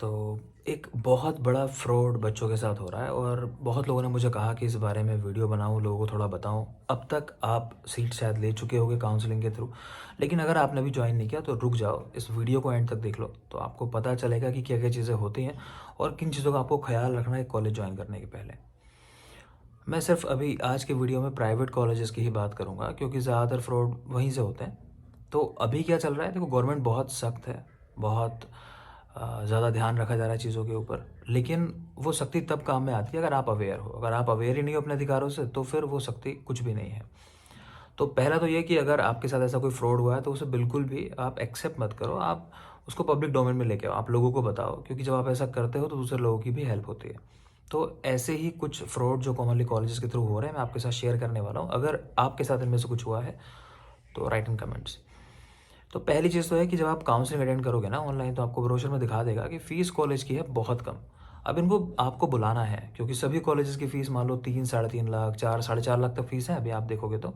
तो एक बहुत बड़ा फ्रॉड बच्चों के साथ हो रहा है और बहुत लोगों ने मुझे कहा कि इस बारे में वीडियो बनाऊं, लोगों को थोड़ा बताऊं। अब तक आप सीट शायद ले चुके होंगे काउंसलिंग के थ्रू, लेकिन अगर आपने अभी ज्वाइन नहीं किया तो रुक जाओ, इस वीडियो को एंड तक देख लो तो आपको पता चलेगा कि क्या क्या चीज़ें होती हैं और किन चीज़ों का आपको ख्याल रखना है कॉलेज ज्वाइन करने के पहले। मैं सिर्फ अभी आज के वीडियो में प्राइवेट कॉलेजेस की ही बात करूँगा क्योंकि ज़्यादातर फ्रॉड वहीं से होते हैं। तो अभी क्या चल रहा है, देखो गवर्नमेंट बहुत सख्त है, बहुत ज़्यादा ध्यान रखा जा रहा है चीज़ों के ऊपर, लेकिन वो सख्ती तब काम में आती है अगर आप अवेयर हो। अगर आप अवेयर ही नहीं हो अपने अधिकारों से तो फिर वो सख्ती कुछ भी नहीं है। तो पहला तो ये कि अगर आपके साथ ऐसा कोई फ्रॉड हुआ है तो उसे बिल्कुल भी आप एक्सेप्ट मत करो, आप उसको पब्लिक डोमेन में लेके आओ, आप लोगों को बताओ, क्योंकि जब आप ऐसा करते हो तो दूसरे लोगों की भी हेल्प होती है। तो ऐसे ही कुछ फ्रॉड जो कॉमनली कॉलेजेस के थ्रू हो रहे हैं मैं आपके साथ शेयर करने वाला हूँ। अगर आपके साथ इनमें से कुछ हुआ है तो राइट इन कमेंट्स। तो पहली चीज़ तो है कि जब आप काउंसलिंग अटेंड करोगे ना ऑनलाइन तो आपको ब्रोशर में दिखा देगा कि फ़ीस कॉलेज की है बहुत कम। अब इनको आपको बुलाना है क्योंकि सभी कॉलेजेस की फ़ीस मान लो 3 साढ़े 3 लाख 4 साढ़े 4 लाख तक फ़ीस है। अभी आप देखोगे तो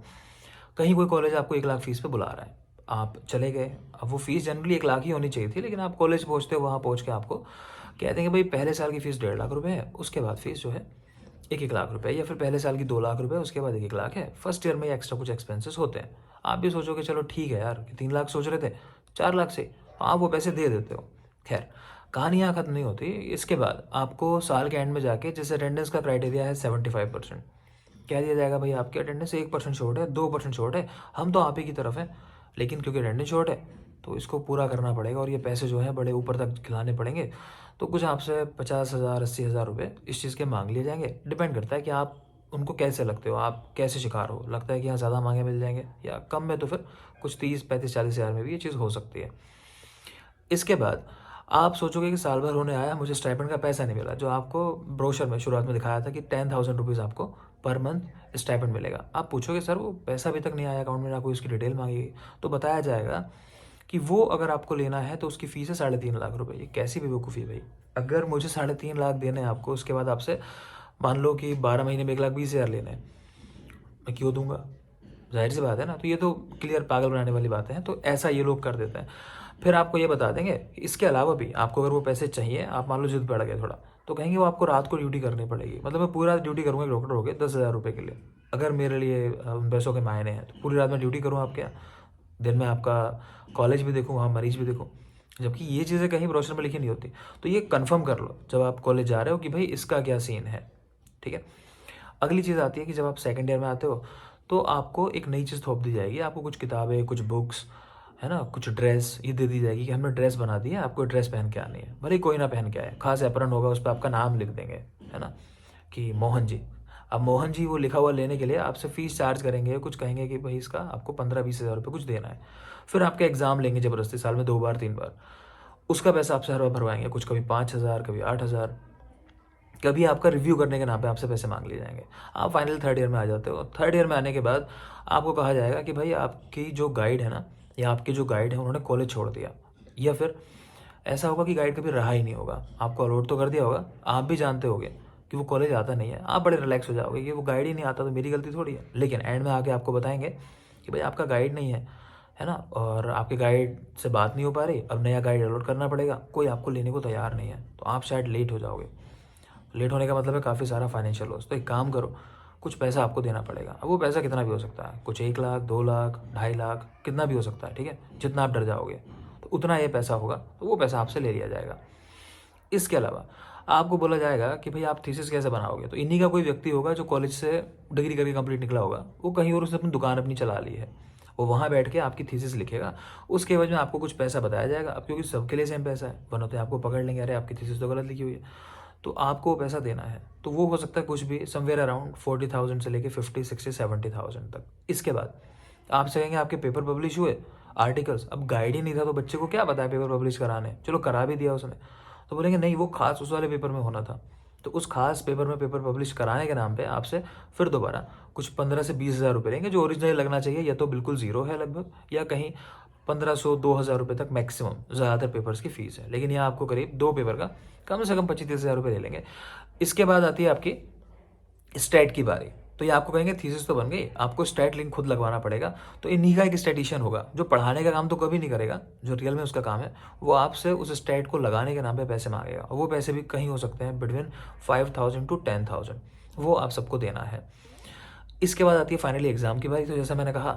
कहीं कोई कॉलेज आपको 1 लाख फ़ीस पे बुला रहा है, आप चले गए। अब वो फ़ीस जनरली 1 लाख ही होनी चाहिए थी, लेकिन आप कॉलेज पहुँचते हो, वहाँ पहुँच के आपको कहते हैं कि भाई पहले साल की फ़ीस 1.5 लाख रुपये है, उसके बाद फ़ीस जो है 1-1 लाख रुपए, या फिर पहले साल की 2 लाख रुपए, उसके बाद 1-1 लाख है। फर्स्ट ईयर में एक्स्ट्रा कुछ एक्सपेंसेस होते हैं। आप भी सोचोगे चलो ठीक है यार, 3 लाख सोच रहे थे 4 लाख से, आप वो पैसे दे देते हो। खैर, कहानी यहाँ खत्म नहीं होती। इसके बाद आपको साल के एंड में जाके, जैसे अटेंडेंस का क्राइटेरिया है 75%, कह दिया जाएगा भाई आपकी अटेंडेंस 1% शॉर्ट है, 2% शॉर्ट है, हम तो आप ही की तरफ हैं, लेकिन क्योंकि अटेंडेंस शॉर्ट है तो इसको पूरा करना पड़ेगा और ये पैसे जो हैं बड़े ऊपर तक खिलाने पड़ेंगे। तो कुछ आपसे 50,000 80,000 रुपये इस चीज़ के मांग लिए जाएंगे। डिपेंड करता है कि आप उनको कैसे लगते हो, आप कैसे शिकार हो। लगता है कि यहाँ ज़्यादा महंगे मिल जाएंगे या कम में, तो फिर कुछ 30 35 40 हज़ार में भी ये चीज़ हो सकती है। इसके बाद आप सोचोगे कि साल भर होने आया, मुझे स्टाइपेंड का पैसा नहीं मिला, जो आपको ब्रोशर में शुरुआत में दिखाया था कि 10,000 रुपीज़ आपको पर मंथ स्टाइपेंड मिलेगा। आप पूछोगे सर वो पैसा अभी तक नहीं आया अकाउंट में, ना कोई उसकी डिटेल मांगी गई। तो बताया जाएगा कि वो अगर आपको लेना है तो उसकी फ़ीस है 3.5 लाख रुपए। ये कैसी बेवकूफ़ी है भाई। अगर मुझे 3.5 लाख देने हैं आपको, उसके बाद आपसे मान लो कि 12 महीने में 1,20,000 लेने हैं, मैं क्यों दूंगा? जाहिर सी बात है ना। तो ये तो क्लियर पागल बनाने वाली बातें हैं। तो ऐसा ये लोग कर देते हैं। फिर आपको ये बता देंगे इसके अलावा भी आपको अगर वो पैसे चाहिए, आप मान लो जिद पड़ गए थोड़ा, तो कहेंगे वो आपको रात को ड्यूटी करनी पड़ेगी। मतलब मैं पूरा ड्यूटी करूँगा डॉक्टर हो गए 10,000 रुपये के लिए, अगर मेरे लिए उन पैसों के मायने हैं तो पूरी रात में ड्यूटी करूँ आपके यहाँ, दिन में आपका कॉलेज भी देखूँ, वहाँ मरीज भी देखूँ, जबकि ये चीज़ें कहीं ब्रोशर में लिखी नहीं होती। तो ये कंफर्म कर लो जब आप कॉलेज जा रहे हो कि भाई इसका क्या सीन है। ठीक है। अगली चीज़ आती है कि जब आप सेकंड ईयर में आते हो तो आपको एक नई चीज़ थोप दी जाएगी। आपको कुछ किताबें, कुछ बुक्स, है ना, कुछ ड्रेस ये दे दी जाएगी कि हमने ड्रेस बना दी है, आपको ड्रेस पहन के आनी है। भले ही कोई ना पहन के आए, खास एप्रन होगा, उस पर आपका नाम लिख देंगे, है ना, कि मोहन जी। अब मोहन जी वो लिखा हुआ लेने के लिए आपसे फ़ीस चार्ज करेंगे, कुछ कहेंगे कि भाई इसका आपको 15-20 हज़ार रुपये कुछ देना है। फिर आपका एग्ज़ाम लेंगे ज़बरदस्ती, साल में 2 बार 3 बार, उसका पैसा आपसे हर बार भरवाएंगे, कुछ कभी 5,000 कभी 8,000, कभी आपका रिव्यू करने के नाम पे आपसे पैसे मांग लिए जाएंगे। आप फाइनल थर्ड ईयर में आ जाते हो। थर्ड ईयर में आने के बाद आपको कहा जाएगा कि भाई आपकी जो गाइड है ना, या आपके जो गाइड है उन्होंने कॉलेज छोड़ दिया, या फिर ऐसा होगा कि गाइड कभी रहा ही नहीं होगा। आपको अलॉट तो कर दिया होगा, आप भी जानते होगे कि वो कॉलेज आता नहीं है, आप बड़े रिलैक्स हो जाओगे कि वो गाइड ही नहीं आता तो मेरी गलती थोड़ी है। लेकिन एंड में आके आपको बताएंगे कि भाई आपका गाइड नहीं है ना, और आपके गाइड से बात नहीं हो पा रही, अब नया गाइड अलॉट करना पड़ेगा, कोई आपको लेने को तैयार नहीं है, तो आप शायद लेट हो जाओगे। लेट होने का मतलब है काफ़ी सारा फाइनेंशियल लॉस। तो एक काम करो, कुछ पैसा आपको देना पड़ेगा। अब वो पैसा कितना भी हो सकता है, कुछ 1 लाख 2 लाख 2.5 लाख, कितना भी हो सकता है। ठीक है, जितना आप डर जाओगे तो उतना ये पैसा होगा, तो वो पैसा आपसे ले लिया जाएगा। इसके अलावा आपको बोला जाएगा कि भाई आप थीसिस कैसे बनाओगे। तो इन्हीं का कोई व्यक्ति होगा जो कॉलेज से डिग्री करके कंप्लीट निकला होगा, वो कहीं और उसने अपनी दुकान अपनी चला ली है, वो वहाँ बैठ के आपकी थीसिस लिखेगा। उसके एवज में आपको कुछ पैसा बताया जाएगा। अब क्योंकि सबके लिए सेम पैसा है, वरना तो आपको पकड़ लेंगे, अरे आपकी थीसिस तो गलत लिखी हुई है, तो आपको वो पैसा देना है। तो वो हो सकता है कुछ भी समवेयर अराउंड 40,000 से लेके 50 60 70,000 तक। इसके बाद आपसे कहेंगे आपके पेपर पब्लिश हुए, आर्टिकल्स। अब गाइड ही नहीं था तो बच्चे को क्या पता है पेपर पब्लिश कराने, चलो करा भी दिया उसने, तो बोलेंगे नहीं वो खास उस वाले पेपर में होना था। तो उस खास पेपर में पेपर पब्लिश कराने के नाम पे आपसे फिर दोबारा कुछ 15 से 20 हज़ार रुपये लेंगे, जो ओरिजिनल लगना चाहिए या तो बिल्कुल ज़ीरो है लगभग, या कहीं 1,500 2,000 रुपये तक मैक्सिमम ज़्यादातर पेपर्स की फ़ीस है। लेकिन यहाँ आपको करीब 2 पेपर का कम से कम 25 30 हज़ार रुपये ले लेंगे। इसके बाद आती है आपकी स्टेट की बारी। तो ये आपको कहेंगे थीसिस तो बन गई, आपको स्टैट लिंक खुद लगवाना पड़ेगा। तो इन्हीं का एक स्टैटिशियन होगा जो पढ़ाने का काम तो कभी नहीं करेगा, जो रियल में उसका काम है वो आपसे उस स्टैट को लगाने के नाम पे पैसे मांगेगा। और वो पैसे भी कहीं हो सकते हैं बिटवीन 5,000 to 10,000, वो आप सबको देना है। इसके बाद आती है फाइनली एग्ज़ाम की बारी। तो जैसा मैंने कहा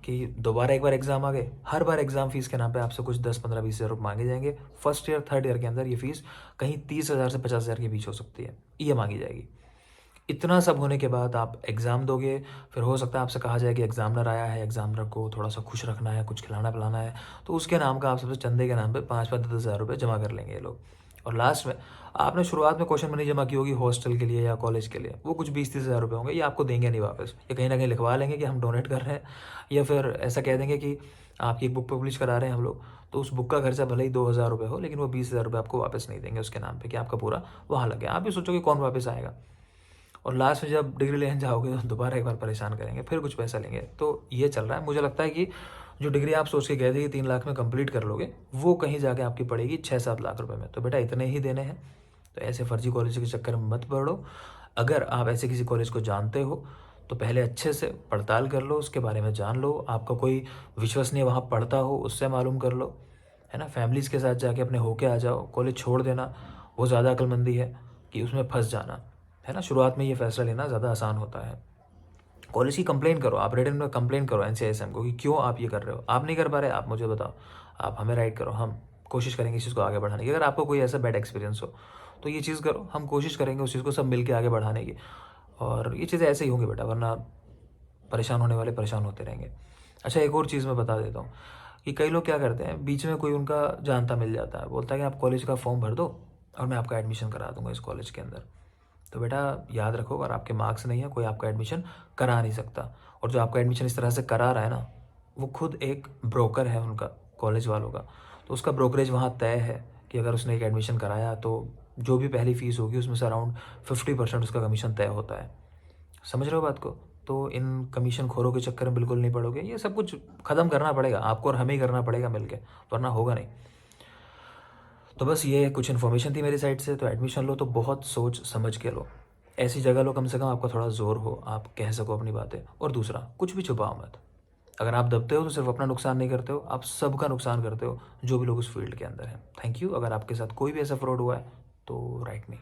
कि दोबारा एक बार एग्ज़ाम आ गए, हर बार एग्ज़ाम फीस के नाम पे आपसे कुछ 10-15-20 हज़ार रुपये मांगे जाएंगे। फर्स्ट ईयर थर्ड ईयर के अंदर ये फीस कहीं 30,000 से 50,000 के बीच हो सकती है, ये मांगी जाएगी। इतना सब होने के बाद आप एग्ज़ाम दोगे, फिर हो सकता है आपसे कहा जाए कि एग्ज़ामिनर आया है, एग्ज़ामिनर को थोड़ा सा खुश रखना है, कुछ खिलाना पिलाना है, तो उसके नाम का आप सबसे चंदे के नाम पे 5-5 10 हज़ार रुपये जमा कर लेंगे ये लोग। और लास्ट में आपने शुरुआत में क्वेश्चन मनी जमा की होगी हॉस्टल के लिए या कॉलेज के लिए, वो कुछ 20-30 हज़ार रुपये होंगे, ये आपको देंगे नहीं वापस। ये कहीं ना कहीं लिखवा लेंगे कि हम डोनेट कर रहे हैं, या फिर ऐसा कह देंगे कि आपकी एक बुक पब्लिश करा रहे हैं हम लोग, तो उस बुक का खर्चा भले ही 2,000 रुपये हो, लेकिन वो 20,000 रुपये आपको वापस नहीं देंगे उसके नाम पे कि आपका पूरा वहाँ लग गया। आप भी सोचोगे कौन वापस आएगा, और लास्ट में जब डिग्री लेने जाओगे तो दोबारा एक बार परेशान करेंगे, फिर कुछ पैसा लेंगे। तो ये चल रहा है। मुझे लगता है कि जो डिग्री आप सोच के गए थे कि 3 लाख में कंप्लीट कर लोगे, वो कहीं जाके आपकी पड़ेगी 6-7 लाख रुपए में। तो बेटा इतने ही देने हैं, तो ऐसे फर्जी कॉलेज के चक्कर में मत पड़ो। अगर आप ऐसे किसी कॉलेज को जानते हो तो पहले अच्छे से पड़ताल कर लो, उसके बारे में जान लो। आपका कोई विश्वसनीय वहाँ पढ़ता हो उससे मालूम कर लो, है ना। फैमिलीज़ के साथ जाके अपने होके आ जाओ। कॉलेज छोड़ देना वो ज़्यादा अक्लमंदी है कि उसमें फंस जाना, है ना। शुरुआत में ये फैसला लेना ज़्यादा आसान होता है। कॉलेज की कंप्लेन करो, आप रिटन में कंप्लेन करो एनसीआईएसएम को कि क्यों आप ये कर रहे हो। आप नहीं कर पा रहे, आप मुझे बताओ, आप हमें राइट करो, हम कोशिश करेंगे इस चीज़ को आगे बढ़ाने की। अगर आपको कोई ऐसा बैड एक्सपीरियंस हो तो ये चीज़ करो, हम कोशिश करेंगे उस चीज़ को सब मिल के आगे बढ़ाने की। और ये चीज़ें ऐसे ही होंगी बेटा, वरना परेशान होने वाले परेशान होते रहेंगे। अच्छा, एक और चीज़ मैं बता देता हूँ कि कई लोग क्या करते हैं, बीच में कोई उनका जानता मिल जाता है, बोलता है कि आप कॉलेज का फॉर्म भर दो और मैं आपका एडमिशन करा दूंगा इस कॉलेज के अंदर। तो बेटा याद रखो, अगर आपके मार्क्स नहीं है कोई आपका एडमिशन करा नहीं सकता। और जो आपका एडमिशन इस तरह से करा रहा है ना, वो खुद एक ब्रोकर है उनका, कॉलेज वालों का। तो उसका ब्रोकरेज वहाँ तय है कि अगर उसने एक एडमिशन कराया तो जो भी पहली फ़ीस होगी उसमें से अराउंड 50% उसका कमीशन तय होता है। समझ रहे हो बात को। तो इन कमीशन खोरों के चक्कर में बिल्कुल नहीं पड़ोगे। ये सब कुछ ख़त्म करना पड़ेगा आपको, और हमें ही करना पड़ेगा मिलके, वरना होगा नहीं। तो बस ये कुछ इन्फॉर्मेशन थी मेरी साइड से। तो एडमिशन लो तो बहुत सोच समझ के लो, ऐसी जगह लो कम से कम आपका थोड़ा ज़ोर हो, आप कह सको अपनी बातें। और दूसरा, कुछ भी छुपाओ मत। अगर आप दबते हो तो सिर्फ अपना नुकसान नहीं करते हो, आप सबका नुकसान करते हो जो भी लोग उस फील्ड के अंदर हैं। Thank you. अगर आपके साथ कोई भी ऐसा फ्रॉड हुआ है तो राइट मी।